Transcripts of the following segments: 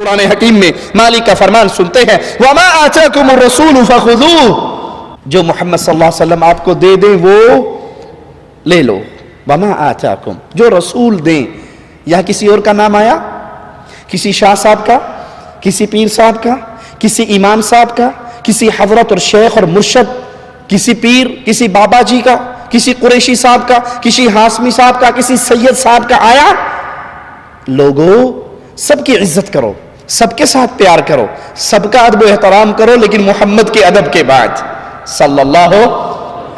قرآن حکیم میں مالک کا فرمان سنتے ہیں وَمَا آتَاكُمُ الرَّسُولُ فَخُذُوهُ، جو محمد صلی اللہ علیہ وسلم آپ کو دے دیں وہ لے لو. وَمَا آتَاكُمْ، جو رسول دیں. یہاں کسی اور کا نام آیا؟ کسی شاہ صاحب کا، کسی پیر صاحب کا، کسی امام صاحب کا، کسی حضرت اور شیخ اور مرشد، کسی پیر، کسی بابا جی کا، کسی قریشی صاحب کا، کسی ہاشمی صاحب کا، کسی سید صاحب کا آیا؟ لوگوں سب کی عزت کرو، سب کے ساتھ پیار کرو، سب کا ادب و احترام کرو، لیکن محمد کے ادب کے بعد صلی اللہ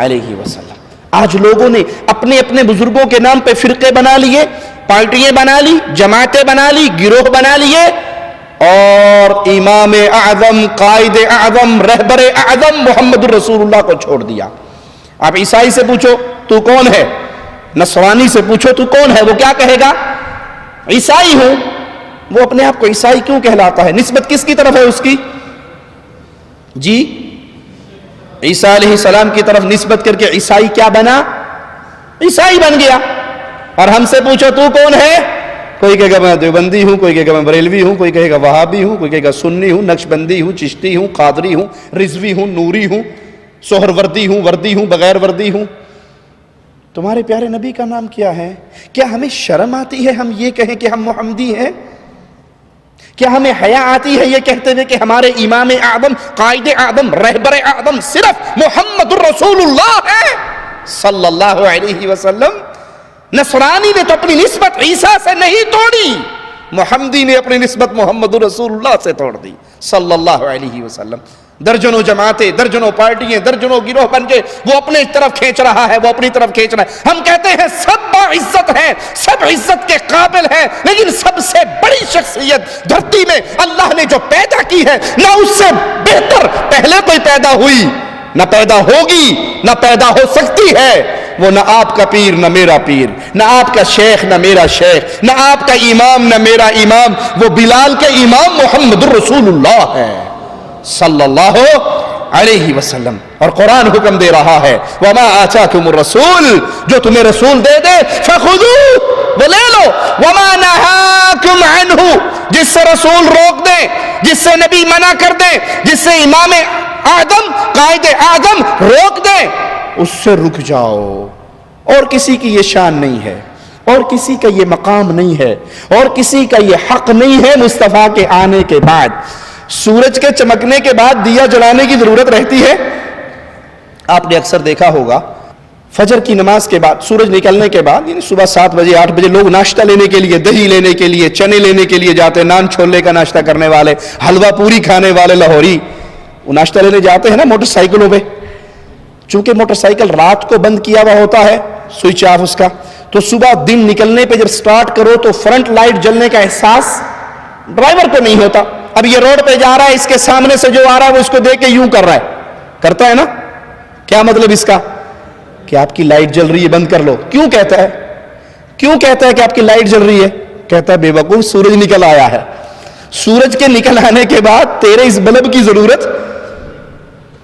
علیہ وسلم. آج لوگوں نے اپنے اپنے بزرگوں کے نام پہ فرقے بنا لیے، پارٹیاں بنا لی، جماعتیں بنا لی، گروہ بنا لیے، اور امام اعظم، قائد اعظم، رہبر اعظم محمد الرسول اللہ کو چھوڑ دیا. آپ عیسائی سے پوچھو تو کون ہے، نصرانی سے پوچھو تو کون ہے، وہ کیا کہے گا؟ عیسائی ہوں. وہ اپنے آپ کو عیسائی کیوں کہلاتا ہے؟ نسبت کس کی طرف ہے اس کی؟ جی عیسیٰ علیہ السلام کی طرف نسبت کر کے عیسائی کیا بنا؟ عیسائی بن گیا. اور ہم سے پوچھو تو کون ہے؟ کوئی کہے گا میں دیوبندی ہوں، کوئی کہے گا میں بریلوی ہوں، کوئی کہے گا وہابی ہوں، کوئی کہے گا سنی ہوں، نقشبندی ہوں، چشتی ہوں، قادری ہوں، رضوی ہوں، نوری ہوں، سہر وردی ہوں، بغیر وردی ہوں. تمہارے پیارے نبی کا نام کیا ہے؟ کیا ہمیں شرم آتی ہے ہم یہ کہیں کہ ہم محمدی ہیں؟ کیا ہمیں حیا آتی ہے یہ کہتے ہوئے کہ ہمارے امام اعظم، قائد اعظم، رہبر اعظم صرف محمد الرسول اللہ ہے صلی اللہ علیہ وسلم؟ نصرانی نے تو اپنی نسبت عیسیٰ سے نہیں توڑی، محمدی نے اپنی نسبت محمد الرسول اللہ سے توڑ دی صلی اللہ علیہ وسلم. درجنوں جماعتیں، درجنوں پارٹیاں، درجنوں گروہ بن کے وہ اپنی طرف کھینچ رہا ہے، وہ اپنی طرف کھینچ رہا ہے. ہم کہتے ہیں سب باعزت ہے، سب عزت کے قابل ہے، لیکن سب سے بڑی شخصیت دھرتی میں اللہ نے جو پیدا کی ہے، نہ اس سے بہتر پہلے کوئی پیدا ہوئی، نہ پیدا ہوگی، نہ پیدا ہو سکتی ہے. وہ نہ آپ کا پیر نہ میرا پیر، نہ آپ کا شیخ نہ میرا شیخ، نہ آپ کا امام نہ میرا امام. وہ بلال کے امام محمد الرسول اللہ ہے صلی اللہ علیہ وسلم. اور قرآن حکم دے رہا ہے وَمَا آتَاكُمُ الرَّسُولُ، جو تمہیں رسول دے دے فَخُذُوهُ، وہ لے لو. وَمَا نَهَاكُمْ عَنْهُ، جس سے رسول روک دے، جس سے نبی منع کر دے، جس سے امام اعظم، قائد اعظم روک دے، اس سے رک جاؤ. اور کسی کی یہ شان نہیں ہے، اور کسی کا یہ مقام نہیں ہے، اور کسی کا یہ حق نہیں ہے مصطفیٰ کے آنے کے بعد. سورج کے چمکنے کے بعد دیا جلانے کی ضرورت رہتی ہے؟ آپ نے اکثر دیکھا ہوگا فجر کی نماز کے بعد، سورج نکلنے کے بعد، یعنی صبح 7 بجے 8 بجے لوگ ناشتہ لینے کے لیے، دہی لینے کے لیے، چنے لینے کے لیے جاتے ہیں. نان چھولے کا ناشتہ کرنے والے، حلوہ پوری کھانے والے لاہوری، وہ ناشتہ لینے جاتے ہیں نا موٹر سائیکلوں پہ. چونکہ موٹر سائیکل رات کو بند کیا ہوا ہوتا ہے، سوئچ آف اس کا، تو صبح دن نکلنے پہ جب سٹارٹ کرو تو فرنٹ لائٹ جلنے کا احساس ڈرائیور کو نہیں ہوتا. اب یہ روڈ پہ جا رہا ہے، اس کے سامنے سے جو آ رہا ہے وہ اس کو دیکھ کے یوں کر رہا ہے، کرتا ہے نا؟ کیا مطلب اس کا؟ کہ آپ کی لائٹ جل رہی ہے، بند کر لو. کیوں کہتا ہے؟ کیوں کہتا ہے کہ آپ کی لائٹ جل رہی ہے؟ کہتا ہے بے وقوف سورج نکل آیا ہے. سورج کے نکل آنے کے بعد تیرے اس بلب کی ضرورت،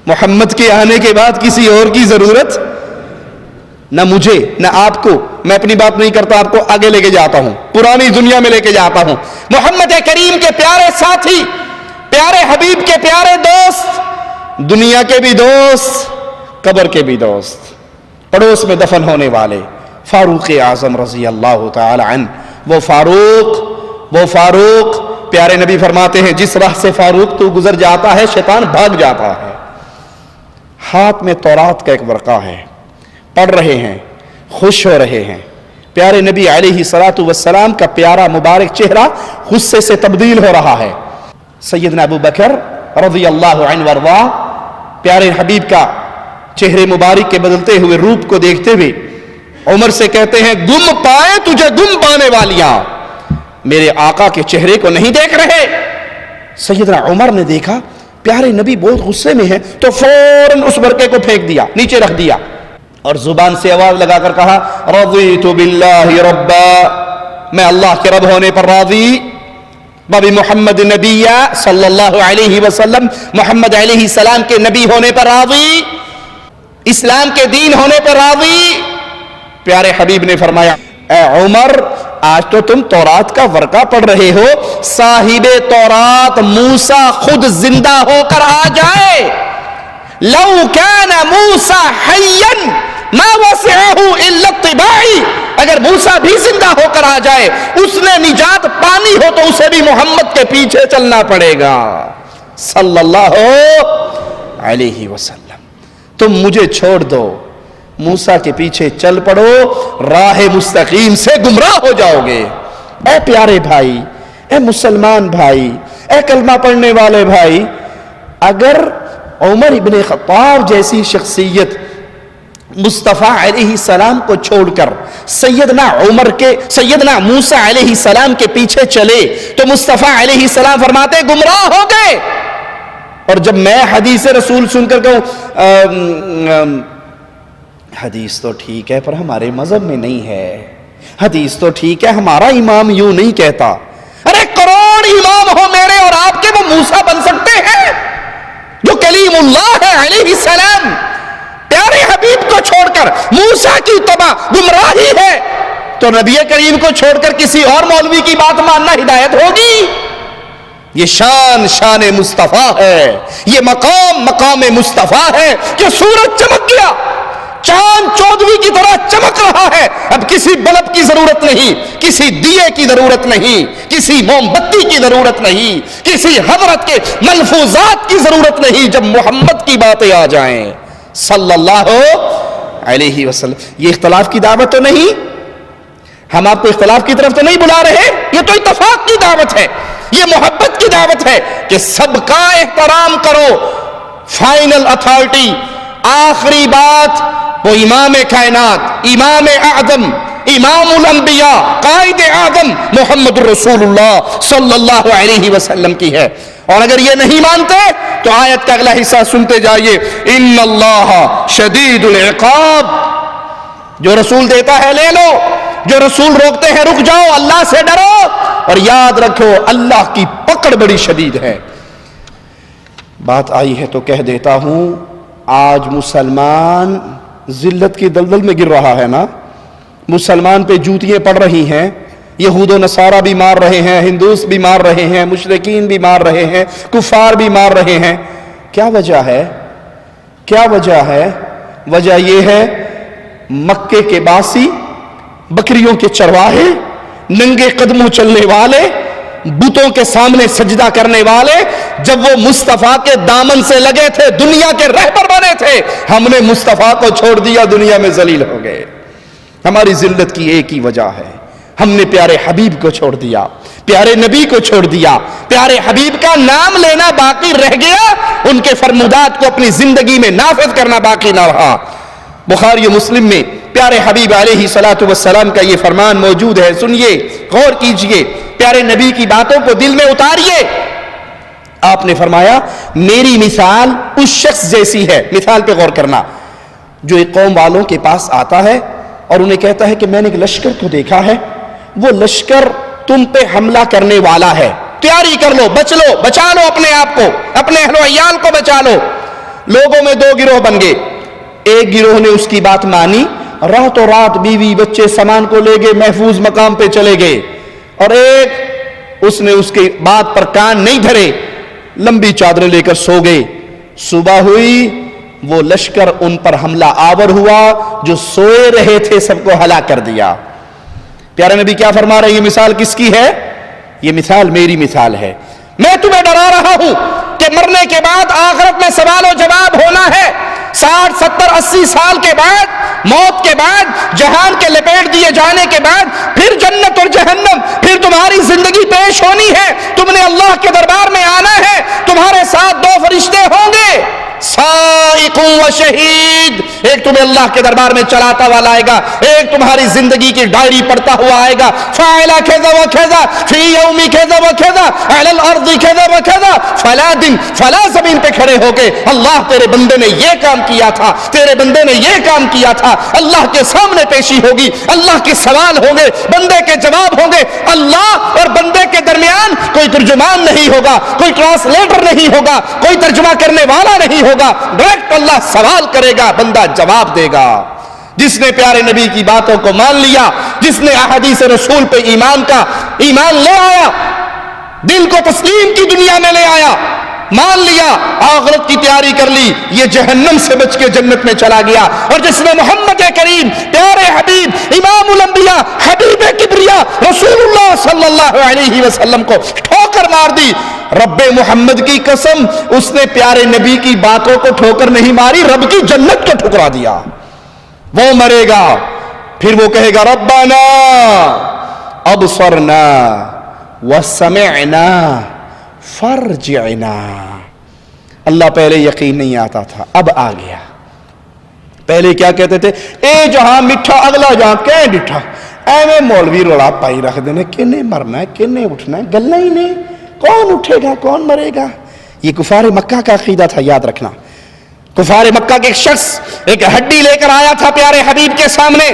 محمد کے آنے کے بعد کسی اور کی ضرورت نہ مجھے نہ آپ کو. میں اپنی بات نہیں کرتا، آپ کو آگے لے کے جاتا ہوں، پرانی دنیا میں لے کے جاتا ہوں. محمد کریم کے پیارے ساتھی، پیارے حبیب کے پیارے دوست، دنیا کے بھی دوست، قبر کے بھی دوست، پڑوس میں دفن ہونے والے فاروق اعظم رضی اللہ تعالی عنہ. وہ فاروق پیارے نبی فرماتے ہیں جس راہ سے فاروق تو گزر جاتا ہے شیطان بھاگ جاتا ہے. ہاتھ میں تورات کا ایک ورقہ ہے، پڑھ رہے ہیں، خوش ہو رہے ہیں. پیارے نبی علیہ الصلوۃ والسلام کا پیارا مبارک چہرہ غصے سے تبدیل ہو رہا ہے. سیدنا ابو بکر رضی اللہ عنہ وارضاہ پیارے حبیب کا چہرے مبارک کے بدلتے ہوئے روپ کو دیکھتے ہوئے عمر سے کہتے ہیں گم پائے تجھے گم پانے والیاں، میرے آقا کے چہرے کو نہیں دیکھ رہے؟ سیدنا عمر نے دیکھا پیارے نبی بہت غصے میں ہیں تو فوراً اس ورقے کو پھینک دیا، نیچے رکھ دیا، اور زبان سے آواز لگا کر کہا رضیت باللہ ربا، میں اللہ کے رب ہونے پر راضی، بابی محمد نبی صلی اللہ علیہ وسلم، محمد علیہ السلام کے نبی ہونے پر راضی، اسلام کے دین ہونے پر راضی. پیارے حبیب نے فرمایا اے عمر آج تو تم تورات کا ورقہ پڑھ رہے ہو، صاحب تورات موسیٰ خود زندہ ہو کر آ جائے، لو کان موسیٰ حیا ما وسعہ الا اتباعی، اگر موسیٰ بھی زندہ ہو کر آ جائے، اس نے نجات پانی ہو تو اسے بھی محمد کے پیچھے چلنا پڑے گا صلی اللہ علیہ وسلم۔ تم مجھے چھوڑ دو، موسیٰ کے پیچھے چل پڑو، راہ مستقیم سے گمراہ ہو جاؤ گے۔ اے پیارے بھائی، اے مسلمان بھائی، اے کلمہ پڑھنے والے بھائی، اگر عمر ابن خطاب جیسی شخصیت مصطفیٰ علیہ السلام کو چھوڑ کر سیدنا موسیٰ علیہ السلام کے پیچھے چلے تو مصطفیٰ علیہ السلام فرماتے گمراہ ہو گئے۔ اور جب میں حدیث رسول سن کر کہوں حدیث تو ٹھیک ہے پر ہمارے مذہب میں نہیں ہے، حدیث تو ٹھیک ہے ہمارا امام یوں نہیں کہتا، ارے کروڑ امام ہو میرے اور آپ کے، وہ موسیٰ بن سکتے ہیں جو کلیم اللہ ہے علیہ السلام؟ پیارے حبیب کو چھوڑ کر موسیٰ کی اتباع گمراہی ہے تو نبی کریم کو چھوڑ کر کسی اور مولوی کی بات ماننا ہدایت ہوگی؟ یہ شان مصطفیٰ ہے، یہ مقام مصطفیٰ ہے کہ سورج چمک گیا، چاند چودویں کی طرح چمک رہا ہے، اب کسی بلب کی ضرورت نہیں، کسی دیے کی ضرورت نہیں، کسی موم بتی کی ضرورت نہیں، کسی حضرت کے ملفوظات کی ضرورت نہیں، جب محمد کی باتیں آ جائیں صلی اللہ علیہ وسلم۔ یہ اختلاف کی دعوت تو نہیں، ہم آپ کو اختلاف کی طرف تو نہیں بلا رہے، یہ تو اتفاق کی دعوت ہے، یہ محبت کی دعوت ہے کہ سب کا احترام کرو۔ فائنل اتھارٹی، آخری بات وہ امام کائنات، امام اعظم، امام الانبیاء، قائد اعظم محمد الرسول اللہ صلی اللہ علیہ وسلم کی ہے۔ اور اگر یہ نہیں مانتے تو آیت کا اگلا حصہ سنتے جائیے، ان اللہ شدید العقاب، جو رسول دیتا ہے لے لو، جو رسول روکتے ہیں رک جاؤ، اللہ سے ڈرو اور یاد رکھو اللہ کی پکڑ بڑی شدید ہے۔ بات آئی ہے تو کہہ دیتا ہوں، آج مسلمان ذلت کی دلدل میں گر رہا ہے نا، مسلمان پہ جوتیاں پڑ رہی ہیں، یہود و نصارہ بھی مار رہے ہیں، ہندوس بھی مار رہے ہیں، مشرکین بھی مار رہے ہیں، کفار بھی مار رہے ہیں۔ کیا وجہ ہے؟ کیا وجہ ہے؟ وجہ یہ ہے مکے کے باسی، بکریوں کے چرواہے، ننگے قدموں چلنے والے، بتوں کے سامنے سجدہ کرنے والے، جب وہ مصطفیٰ کے دامن سے لگے تھے دنیا کے رہبر بنے تھے، ہم نے مصطفیٰ کو چھوڑ دیا، دنیا میں ذلیل ہو گئے۔ ہماری ذلت کی ایک ہی وجہ ہے، ہم نے پیارے حبیب کو چھوڑ دیا، پیارے نبی کو چھوڑ دیا، پیارے حبیب کا نام لینا باقی رہ گیا، ان کے فرمودات کو اپنی زندگی میں نافذ کرنا باقی نہ رہا۔ بخاری و مسلم میں پیارے حبیب علیہ الصلوۃ والسلام کا یہ فرمان موجود ہے، سنیے، غور کیجئے، پیارے نبی کی باتوں کو دل میں اتاریے۔ آپ نے فرمایا میری مثال اس شخص جیسی ہے، مثال پہ غور کرنا، جو ایک قوم والوں کے پاس آتا ہے اور انہیں کہتا ہے کہ میں نے ایک لشکر کو دیکھا ہے، وہ لشکر تم پہ حملہ کرنے والا ہے، تیاری کر لو، بچا لو اپنے آپ کو، اپنے اہل و عیال کو بچا لو۔ لوگوں میں دو گروہ بن گئے، ایک گروہ نے اس کی بات مانی، راتوں رات بیوی بچے سامان کو لے گئے، محفوظ مقام پہ چلے گئے، اور ایک اس نے اس کی بات پر کان نہیں دھرے، لمبی چادریں لے کر سو گئے۔ صبح ہوئی، وہ لشکر ان پر حملہ آور ہوا، جو سوئے رہے تھے سب کو ہلاک کر دیا۔ پیارے نبی کیا فرما رہے ہیں؟ یہ مثال کس کی ہے؟ یہ مثال میری مثال ہے۔ میں تمہیں ڈرا رہا ہوں کہ مرنے کے بعد آخرت میں سوال و جواب ہونا ہے، 60 70 80 سال کے بعد، موت کے بعد، جہان کے لپیٹ دیے جانے کے بعد پھر جنت اور جہنم، پھر تمہاری زندگی پیش ہونی ہے، تم نے اللہ کے دربار میں آنا ہے، تمہارے ساتھ دو فرشتے ہوں گے، سائق و شہید، ایک تمہیں اللہ کے دربار میں چلاتا ہوا لائے گا، ایک تمہاری زندگی کی ڈائری پڑھتا ہوا آئے گا، فاعل کذا و کذا فی یوم کذا و کذا علی الارض کذا و کذا، فلا دن فلا زمین پہ کھڑے ہو کے اللہ تیرے بندے نے یہ کام کیا تھا، تیرے بندے نے یہ کام کیا تھا، اللہ کے سامنے پیشی ہوگی، اللہ کے سوال ہوں گے، بندے کے جواب ہوں گے، اللہ اور بندے کے درمیان کوئی ترجمان نہیں ہوگا، کوئی ٹرانسلیٹر نہیں ہوگا، کوئی ترجمہ کرنے والا نہیں ہوگا، ڈائریکٹ اللہ سوال کرے گا، بندہ جواب دے گا۔ جس نے پیارے نبی کی باتوں کو مان لیا، جس نے احادیث رسول پہ ایمان لے آیا، دل کو تسلیم کی دنیا میں لے آیا، مان لیا، آخرت کی تیاری کر لی، یہ جہنم سے بچ کے جنت میں چلا گیا۔ اور جس نے محمد کریم پیارے حبیب امام الانبیاء حبیب کبریا رسول اللہ صلی اللہ علیہ وسلم کو ٹھوکر مار دی، رب محمد کی قسم اس نے پیارے نبی کی باتوں کو ٹھوکر نہیں ماری، رب کی جنت کو ٹھکرا دیا۔ وہ مرے گا، پھر وہ کہے گا ربنا ابصرنا وسمعنا فرجعنا۔ اللہ پہلے یقین نہیں آتا تھا، اب آ گیا۔ پہلے کیا کہتے تھے؟ اے جہاں مٹھا اگلا جہاں کہ ڈٹھا، ایویں مولوی رولا پائی رکھ دینے، کنے مرنا ہے کنے اٹھنا ہے، گلنا ہی نہیں، کون اٹھے گا کون مرے گا۔ یہ کفار مکہ کا عقیدہ تھا، یاد رکھنا۔ کفار مکہ کے ایک شخص ایک ہڈی لے کر آیا تھا پیارے حبیب کے سامنے،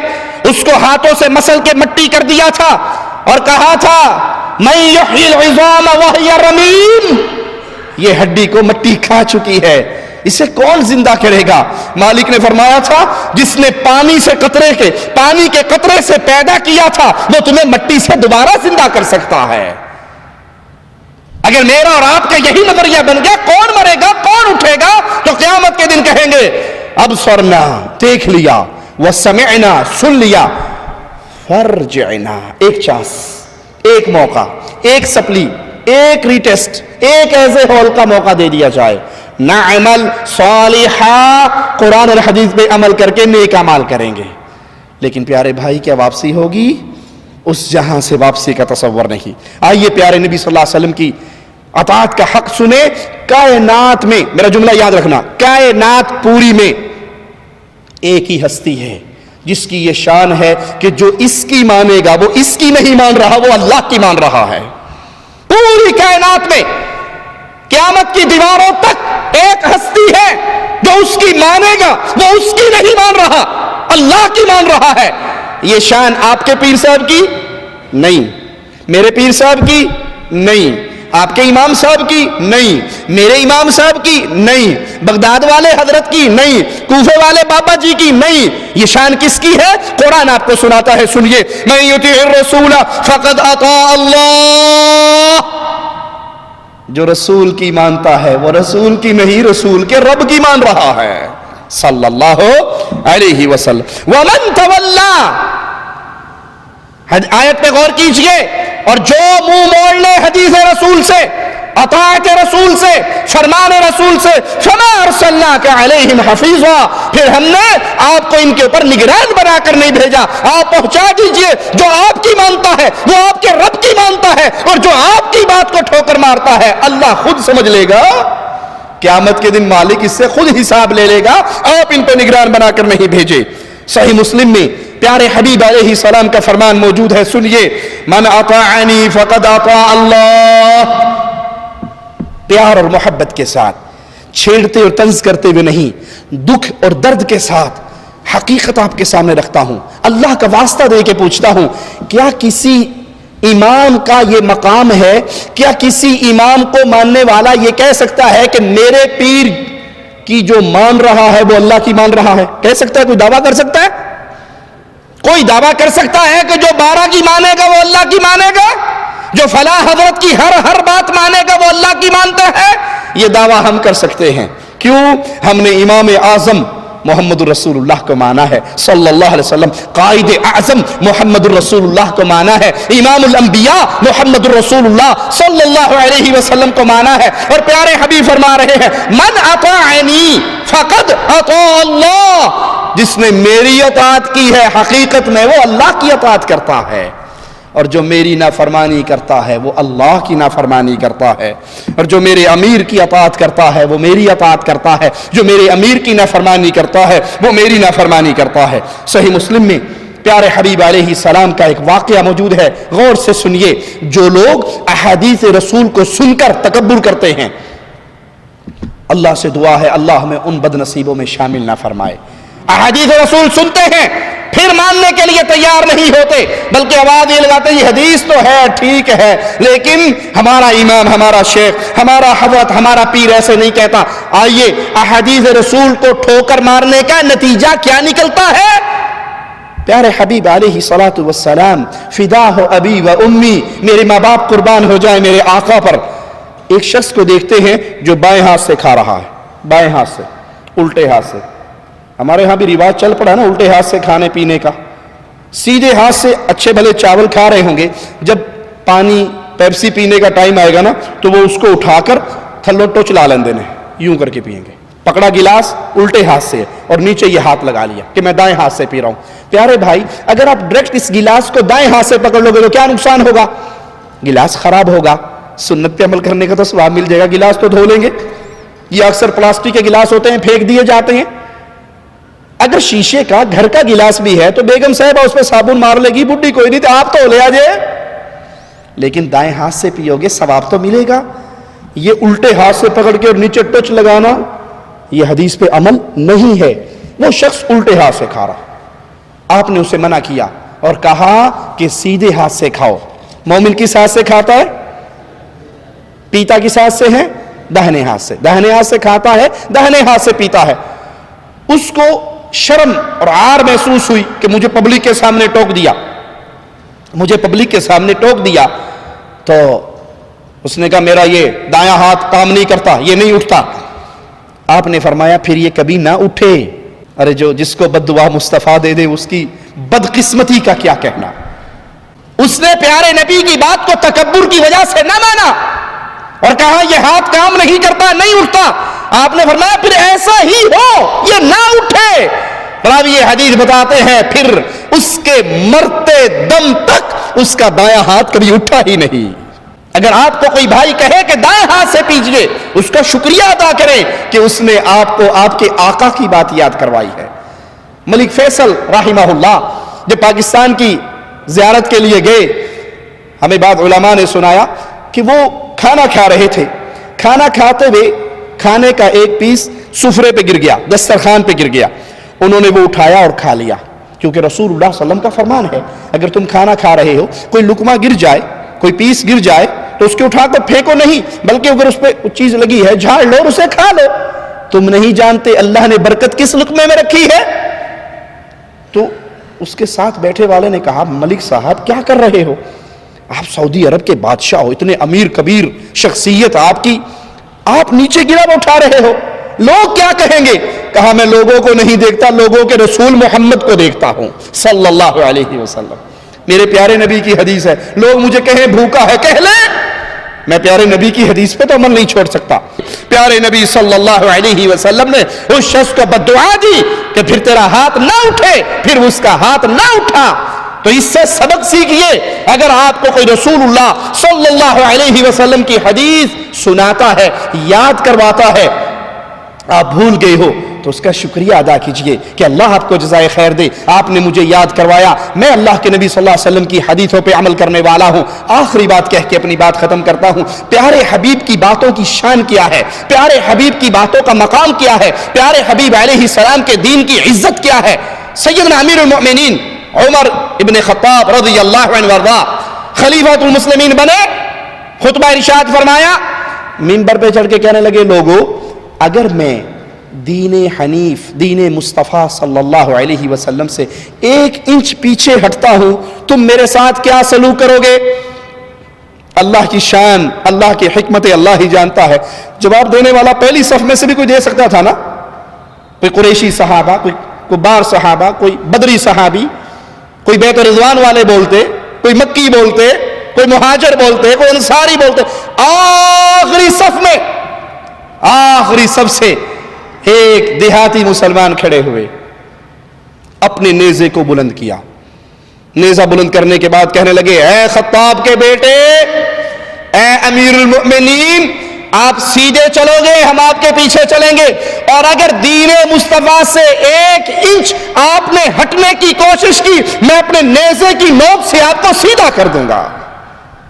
اس کو ہاتھوں سے مسل کے مٹی کر دیا تھا اور کہا تھا من یحیی العظام وہی رمیم، یہ ہڈی کو مٹی کھا چکی ہے، اسے کون زندہ کرے گا؟ مالک نے فرمایا تھا جس نے پانی کے قطرے سے پیدا کیا تھا وہ تمہیں مٹی سے دوبارہ زندہ کر سکتا ہے۔ اگر میرا اور آپ کا یہی نظریہ بن گیا کون مرے گا کون اٹھے گا تو قیامت کے دن کہیں گے اب سرنا دیکھ لیا، وسمعنا سن لیا، فرجعنا ایک چانس، ایک موقع، ایک سپلی، ایک ریٹیسٹ، ایک ایسے ہول کا موقع دے دیا جائے، نعمل صالحا، قرآن اور حدیث پہ عمل کر کے نیک اعمال کریں گے۔ لیکن پیارے بھائی کیا واپسی ہوگی؟ اس جہاں سے واپسی کا تصور نہیں۔ آئیے پیارے نبی صلی اللہ علیہ وسلم کی اطاعت کا حق سنے۔ کائنات میں، میرا جملہ یاد رکھنا، کائنات پوری میں ایک ہی ہستی ہے جس کی یہ شان ہے کہ جو اس کی مانے گا وہ اس کی نہیں مان رہا، وہ اللہ کی مان رہا ہے۔ پوری کائنات میں قیامت کی دیواروں تک ایک ہستی ہے جو اس کی مانے گا وہ اس کی نہیں مان رہا، اللہ کی مان رہا ہے۔ یہ شان آپ کے پیر صاحب کی نہیں، میرے پیر صاحب کی نہیں، آپ کے امام صاحب کی نہیں، میرے امام صاحب کی نہیں، بغداد والے حضرت کی نہیں، کوفے والے بابا جی کی نہیں۔ یہ شان کس کی ہے؟ قرآن آپ کو سناتا ہے، سنیے، من یطیع الرسول فقد اطاع اللہ، جو رسول کی مانتا ہے وہ رسول کی نہیں، رسول کے رب کی مان رہا ہے صلی اللہ علیہ وسلم۔ ومن تولا، آیت پہ غور کیجئے، اور جو منہ موڑ لے حدیث رسول سے، اطاعت رسول سے، فرمان رسول سے، فما ارسلناک علیہم حفیظا، پھر ہم نے آپ کو ان کے اوپر نگران بنا کر نہیں بھیجا، آپ پہنچا دیجئے۔ جو آپ کی مانتا ہے وہ آپ کے رب کی مانتا ہے، اور جو آپ کی بات کو ٹھوکر مارتا ہے اللہ خود سمجھ لے گا، قیامت کے دن مالک اس سے خود حساب لے لے گا، آپ ان پہ نگران بنا کر نہیں بھیجے۔ صحیح مسلم میں پیارے حبیب علیہ السلام کا فرمان موجود ہے، سنیے، من اطاعنی فقد اطاع اللہ، پیار اور محبت کے ساتھ، چھیڑتے اور طنز کرتے ہوئے نہیں، دکھ اور درد کے ساتھ حقیقت آپ کے سامنے رکھتا ہوں، اللہ کا واسطہ دے کے پوچھتا ہوں، کیا کسی امام کا یہ مقام ہے؟ کیا کسی امام کو ماننے والا یہ کہہ سکتا ہے کہ میرے پیر کی جو مان رہا ہے وہ اللہ کی مان رہا ہے؟ کہہ سکتا ہے؟ کوئی دعویٰ کر سکتا ہے؟ کوئی دعویٰ کر سکتا ہے کہ جو 12 کی مانے گا وہ اللہ کی مانے گا، جو فلاں حضرت کی ہر بات مانے گا وہ اللہ کی مانتا ہے؟ یہ دعویٰ ہم کر سکتے ہیں، کیوں؟ ہم نے امام اعظم محمد الرسول اللہ کو مانا ہے صلی اللہ علیہ وسلم، قائد اعظم محمد الرسول اللہ کو مانا ہے، امام الانبیاء محمد الرسول اللہ صلی اللہ علیہ وسلم کو مانا ہے، اور پیارے حبیب فرما رہے ہیں من اطاعنی فقد اطاع اللہ، جس نے میری اطاعت کی ہے حقیقت میں وہ اللہ کی اطاعت کرتا ہے، اور جو میری نافرمانی کرتا ہے وہ اللہ کی نافرمانی کرتا ہے، اور جو میرے امیر کی اطاعت کرتا ہے وہ میری اطاعت کرتا ہے، جو میرے امیر کی نافرمانی کرتا ہے وہ میری نافرمانی کرتا ہے۔ صحیح مسلم میں پیارے حبیب علیہ السلام کا ایک واقعہ موجود ہے، غور سے سنیے۔ جو لوگ احادیث رسول کو سن کر تکبر کرتے ہیں، اللہ سے دعا ہے اللہ ہمیں ان بد نصیبوں میں شامل نہ فرمائے۔ احادیث رسول سنتے ہیں پھر ماننے کے لیے تیار نہیں ہوتے، بلکہ آواز یہ لگاتے ہیں یہ حدیث تو ہے ٹھیک ہے لیکن ہمارا امام، ہمارا شیخ، ہمارا حضرت، ہمارا پیر ایسے نہیں کہتا۔ آئیے احادیث رسول کو ٹھوکر مارنے کا نتیجہ کیا نکلتا ہے؟ پیارے حبیب علیہ الصلوۃ والسلام، فدا ہو ابی و امی، میرے ماں باپ قربان ہو جائیں میرے آقا پر. ایک شخص کو دیکھتے ہیں جو بائیں ہاتھ سے کھا رہا ہے، بائیں ہاتھ سے، الٹے ہاتھ سے. ہمارے ہاں بھی رواج چل پڑا نا الٹے ہاتھ سے کھانے پینے کا. سیدھے ہاتھ سے اچھے بھلے چاول کھا رہے ہوں گے، جب پانی پیپسی پینے کا ٹائم آئے گا نا تو وہ اس کو اٹھا کر تھلو ٹوچ لا لیندے نے، یوں کر کے پئیں گے. پکڑا گلاس الٹے ہاتھ سے اور نیچے یہ ہاتھ لگا لیا کہ میں دائیں ہاتھ سے پی رہا ہوں. پیارے بھائی، اگر آپ ڈائریکٹ اس گلاس کو دائیں ہاتھ سے پکڑ لو گے تو کیا نقصان ہوگا؟ گلاس خراب ہوگا. سنت پہ عمل کرنے کا تو ثواب مل جائے گا. گلاس تو دھو لیں گے. یہ اکثر پلاسٹک کے گلاس ہوتے ہیں، پھینک دیے جاتے ہیں. اگر شیشے کا گھر کا گلاس بھی ہے تو بیگم صاحبہ اس پہ صابن مار لے گی، بڈھی کوئی نہیں، تو آپ تو لے آجے. لیکن دائیں ہاتھ سے پیو گے ثواب تو ملے گا. یہ الٹے ہاتھ سے پکڑ کے اور نیچے ٹچ لگانا، یہ حدیث پہ عمل نہیں ہے. وہ شخص الٹے ہاتھ سے کھا رہا، آپ نے اسے منع کیا اور کہا کہ سیدھے ہاتھ سے کھاؤ. مومن کس ہاتھ سے کھاتا ہے؟ پیتا کس ہاتھ سے ہے؟ داہنے ہاتھ سے. داہنے ہاتھ سے کھاتا ہے، داہنے ہاتھ سے پیتا ہے. اس کو شرم اور عار محسوس ہوئی کہ مجھے پبلک کے سامنے ٹوک دیا، مجھے پبلک کے سامنے ٹوک دیا. تو اس نے کہا میرا یہ دایاں ہاتھ کام نہیں کرتا، یہ نہیں اٹھتا. آپ نے فرمایا پھر یہ کبھی نہ اٹھے. ارے جس کو بد دعا مصطفیٰ دے دے اس کی بدقسمتی کا کیا کہنا. اس نے پیارے نبی کی بات کو تکبر کی وجہ سے نہ مانا اور کہا یہ ہاتھ کام نہیں کرتا، نہیں اٹھتا. آپ نے فرمایا پھر ایسا ہی ہو، یہ نہ اٹھے. راوی یہ حدیث بتاتے ہیں پھر اس کے مرتے دم تک اس کا دایاں ہاتھ کبھی اٹھا ہی نہیں. اگر آپ کو کوئی بھائی کہے کہ دائیں ہاتھ سے پیجئے، اس کا شکریہ ادا کریں کہ اس نے آپ کو آپ کے آقا کی بات یاد کروائی ہے. ملک فیصل رحمہ اللہ جب پاکستان کی زیارت کے لیے گئے، ہمیں بعض علماء نے سنایا کہ وہ کھانا کھا رہے تھے. کھانا کھاتے ہوئے کھانے کا ایک پیس سفرے پہ گر گیا، دسترخوان پہ گر گیا. انہوں نے وہ اٹھایا اور کھا لیا، کیونکہ رسول اللہ صلی اللہ علیہ وسلم کا فرمان ہے اگر تم کھانا کھا رہے ہو، کوئی لقمہ گر جائے، کوئی پیس گر جائے تو اس کو اٹھا کر پھینکو نہیں، بلکہ اگر اس پہ کچھ چیز لگی ہے جھاڑ لو اور اسے کھا لو. تم نہیں جانتے اللہ نے برکت کس لقمے میں رکھی ہے. تو اس کے ساتھ بیٹھے والے نے کہا ملک صاحب کیا کر رہے ہو؟ آپ سعودی عرب کے بادشاہ ہو، اتنے امیر کبیر شخصیت آپ کی، آپ نیچے گرا وہ اٹھا رہے ہو، لوگ کیا کہیں گے؟ کہا میں لوگوں کو نہیں دیکھتا، لوگوں کے رسول محمد کو دیکھتا ہوں صلی اللہ علیہ وسلم. میرے پیارے نبی کی حدیث ہے، لوگ مجھے کہیں بھوکا ہے کہہ لیں، میں پیارے نبی کی حدیث پہ تو عمل نہیں چھوڑ سکتا. پیارے نبی صلی اللہ علیہ وسلم نے اس شخص کو بددعا دی کہ پھر تیرا ہاتھ نہ اٹھے، پھر اس کا ہاتھ نہ اٹھا. تو اس سے سبق سیکھیے، اگر آپ کو کوئی رسول اللہ صلی اللہ علیہ وسلم کی حدیث سناتا ہے، یاد کرواتا ہے، آپ بھول گئے ہو تو اس کا شکریہ ادا کیجئے کہ اللہ آپ کو جزائے خیر دے، آپ نے مجھے یاد کروایا، میں اللہ کے نبی صلی اللہ علیہ وسلم کی حدیثوں پہ عمل کرنے والا ہوں. آخری بات کہہ کے اپنی بات ختم کرتا ہوں. پیارے حبیب کی باتوں کی شان کیا ہے، پیارے حبیب کی باتوں کا مقام کیا ہے، پیارے حبیب علیہ السلام کے دین کی عزت کیا ہے. سیدنا امیر المؤمنین عمر ابن خطاب رضی اللہ عنہ وارضاہ خلیفۃ المسلمین بنے، خطبہ ارشاد فرمایا، منبر پہ چڑھ کے کہنے لگے لوگو اگر میں دین حنیف، دین مصطفیٰ صلی اللہ علیہ وسلم سے 1 انچ پیچھے ہٹتا ہوں تم میرے ساتھ کیا سلوک کرو گے؟ اللہ کی شان، اللہ کی حکمت اللہ ہی جانتا ہے. جواب دینے والا پہلی صف میں سے بھی کوئی دے سکتا تھا نا، کوئی قریشی صحابہ، کوئی کبار صحابہ، کوئی بدری صحابی، کوئی بیت رضوان والے بولتے، کوئی مکی بولتے، کوئی مہاجر بولتے، کوئی انصاری بولتے. آخری صف میں، آخری صف سے ایک دیہاتی مسلمان کھڑے ہوئے، اپنے نیزے کو بلند کیا. نیزہ بلند کرنے کے بعد کہنے لگے اے خطاب کے بیٹے، اے امیر المؤمنین، آپ سیدھے چلو گے ہم آپ کے پیچھے چلیں گے، اور اگر دین مصطفیٰ سے 1 انچ آپ نے ہٹنے کی کوشش کی میں اپنے نیزے کی نوک سے آپ کو سیدھا کر دوں گا.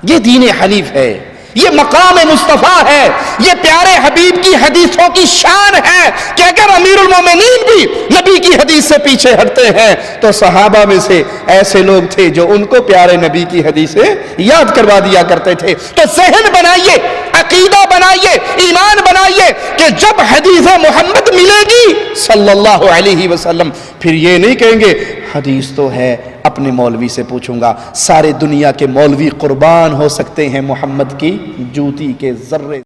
یہ دین حنیف ہے، یہ مقام مصطفیٰ ہے، یہ پیارے حبیب کی حدیثوں کی شان ہے کہ اگر امیر المومنین بھی نبی کی حدیث سے پیچھے ہٹتے ہیں تو صحابہ میں سے ایسے لوگ تھے جو ان کو پیارے نبی کی حدیثیں یاد کروا دیا کرتے تھے. تو ذہن بنائیے، عقیدہ بنائیے، ایمان بنائیے کہ جب حدیث محمد ملے گی صلی اللہ علیہ وسلم پھر یہ نہیں کہیں گے حدیث تو ہے، اپنے مولوی سے پوچھوں گا، سارے دنیا کے مولوی قربان ہو سکتے ہیں محمد کی جوتی کے ذرے